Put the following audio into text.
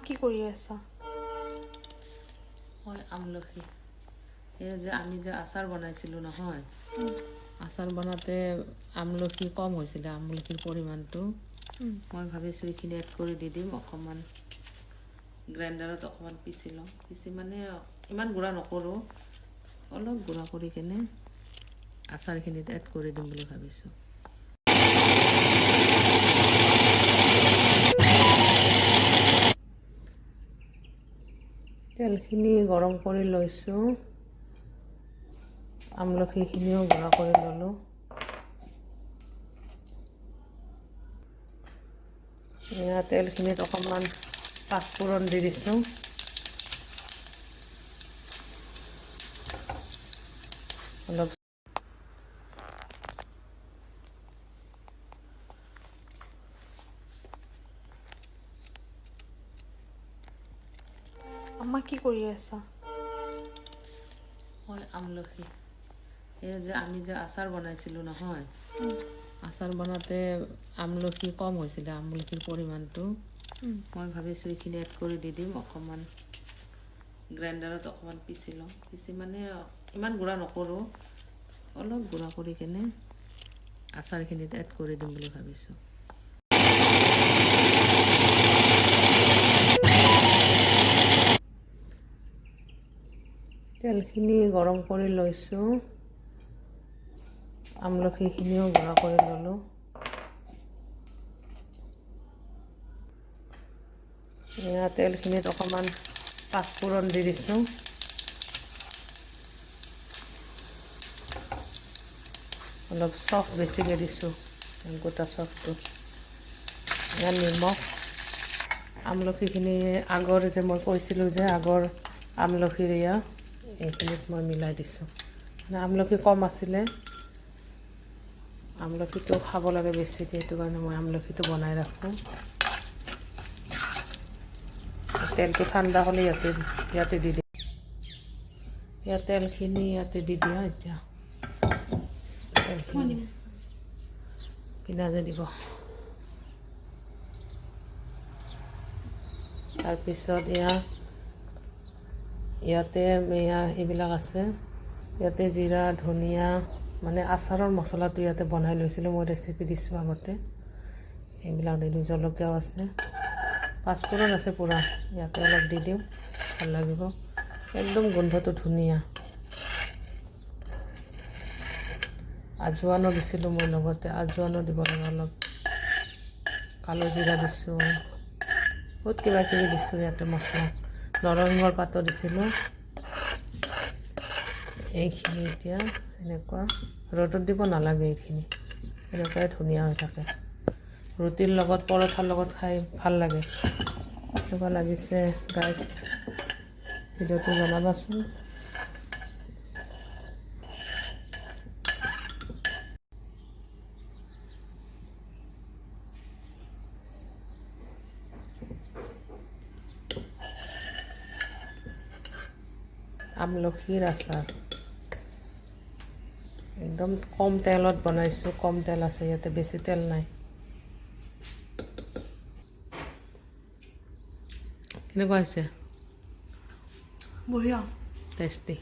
কি কৰি আছা? মই আমলখি এই যে আমি যে আচাৰ বনাইছিলোঁ নহয়, আচাৰ বনাওঁতে আমলখি কম হৈছিলে, আমলখিৰ পৰিমাণটো। মই ভাবিছোঁ এইখিনি এড কৰি দি দিম অকণমান, গ্ৰাইণ্ডাৰত অকণমান পিচি লওঁ। পিচি মানে ইমান গুড়া নকৰোঁ, অলপ গুড়া কৰি কিনে আচাৰখিনিত এড কৰি দিম বুলি ভাবিছোঁ। তেলখিনি গৰম কৰি লৈছোঁ, আমলখিখিনিও গুড়া কৰি ল'লোঁ। এয়া তেলখিনিত অকণমান পাঁচফোৰণ দি দিছোঁ। অলপ আম্মা কি কৰি আছা? মই আমলখি এই যে আমি যে আচাৰ বনাইছিলোঁ নহয়, আচাৰ বনাওঁতে আমলখি কম হৈছিলে, আমলখিৰ পৰিমাণটো। মই ভাবিছোঁ এইখিনি এড কৰি দি দিম অকণমান, গ্ৰাইণ্ডাৰত অকণমান পিচি লওঁ। পিচি মানে ইমান গুড়া নকৰোঁ, অলপ গুড়া কৰি কিনে আচাৰখিনিত এড কৰি দিম বুলি ভাবিছোঁ। তেলখিনি গৰম কৰি লৈছোঁ, আমলখিখিনিও গুড়া কৰি ল'লোঁ। এয়া তেলখিনিত অকণমান পাঁচফোৰণ দি দিছোঁ। অলপ চফ বেছিকৈ দিছোঁ, গোটা চফটো। এয়া নিমখ, আমলখিখিনি আগৰ যে মই কৈছিলোঁ যে আগৰ আমলখিৰ এইখিনিত মই মিলাই দিছোঁ। মানে আমলখি কম আছিলে, আমলখিটো খাব লাগে বেছিকৈ, সেইটো কাৰণে মই আমলখিটো বনাই ৰাখোঁ। তেলটো ঠাণ্ডা হ'লে ইয়াতে দি দিম। ইয়াত তেলখিনি ইয়াতে দি দিয়া এতিয়া। তেলখিনি পিঁয়াজে দিব। তাৰপিছত ইয়াতে এইবিলাক আছে, ইয়াতে জিৰা, ধনিয়া, মানে আচাৰৰ মছলাটো ইয়াতে বনাই লৈছিলোঁ, মই ৰেচিপি দিছোঁ আগতে। এইবিলাক দি দিওঁ, জলকীয়াও আছে, পাঁচফোৰণ আছে পূৰা, ইয়াতে অলপ দি দিওঁ, ভাল লাগিব। একদম গোন্ধটো ধুনীয়া। আজৱানো দিছিলোঁ মই লগতে, আজৱানো দিব লাগে অলপ। কালো জিৰা দিছোঁ, বহুত কিবা কিবি দিছোঁ ইয়াতে মছলা। নৰসিংহৰ পাতো দিছিলোঁ। এইখিনি এতিয়া এনেকুৱা ৰ'দত দিব নালাগে, এইখিনি এনেকুৱাই ধুনীয়া হৈ থাকে। ৰুটিৰ লগত, পৰঠাৰ লগত খাই ভাল লাগে। কেনেকুৱা লাগিছে গাইছ, ভিডিঅ'টো জনাবাচোন। আমলখিৰ আচাৰ একদম কম তেলত বনাইছোঁ, কম তেল আছে ইয়াতে, বেছি তেল নাই। কেনেকুৱা হৈছে? বঢ়িয়া। টেষ্টি।